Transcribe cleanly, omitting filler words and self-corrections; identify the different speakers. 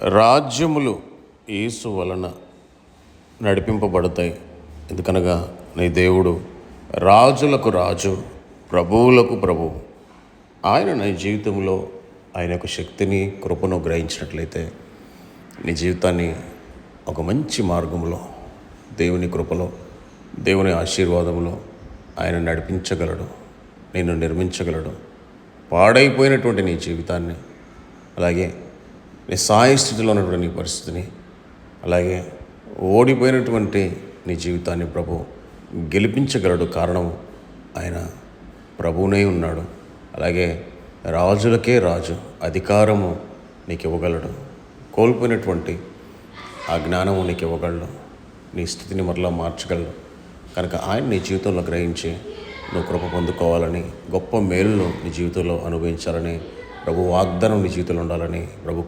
Speaker 1: రాజ్యములు యేసు వలన నడిపింపబడతాయి. ఎందుకనగా నీ దేవుడు రాజులకు రాజు, ప్రభువులకు ప్రభువు. ఆయన నీ జీవితంలో ఆయన యొక్క శక్తిని, కృపను గ్రహించినట్లయితే నీ జీవితాన్ని ఒక మంచి మార్గంలో, దేవుని కృపలో, దేవుని ఆశీర్వాదంలో ఆయన నడిపించగలడు, నిన్ను నిర్మించగలడు. పాడైపోయినటువంటి నీ జీవితాన్ని, అలాగే నిస్సహాయ స్థితిలో ఉన్నటువంటి నీ పరిస్థితిని, అలాగే ఓడిపోయినటువంటి నీ జీవితాన్ని ప్రభు గెలిపించగలడు. కారణం ఆయన ప్రభువునే ఉన్నాడు. అలాగే రాజులకే రాజు, అధికారము నీకు ఇవ్వగలడు. కోల్పోయినటువంటి ఆ జ్ఞానము నీకు ఇవ్వగలడు. నీ స్థితిని మరలా మార్చగలడు. కనుక ఆయన నీ జీవితంలో గ్రహించి నువ్వు కృప పొందుకోవాలని, గొప్ప మేలును నీ జీవితంలో అనుభవించాలని, ప్రభు వాగ్దానం నీ జీవితంలో ఉండాలని ప్రభు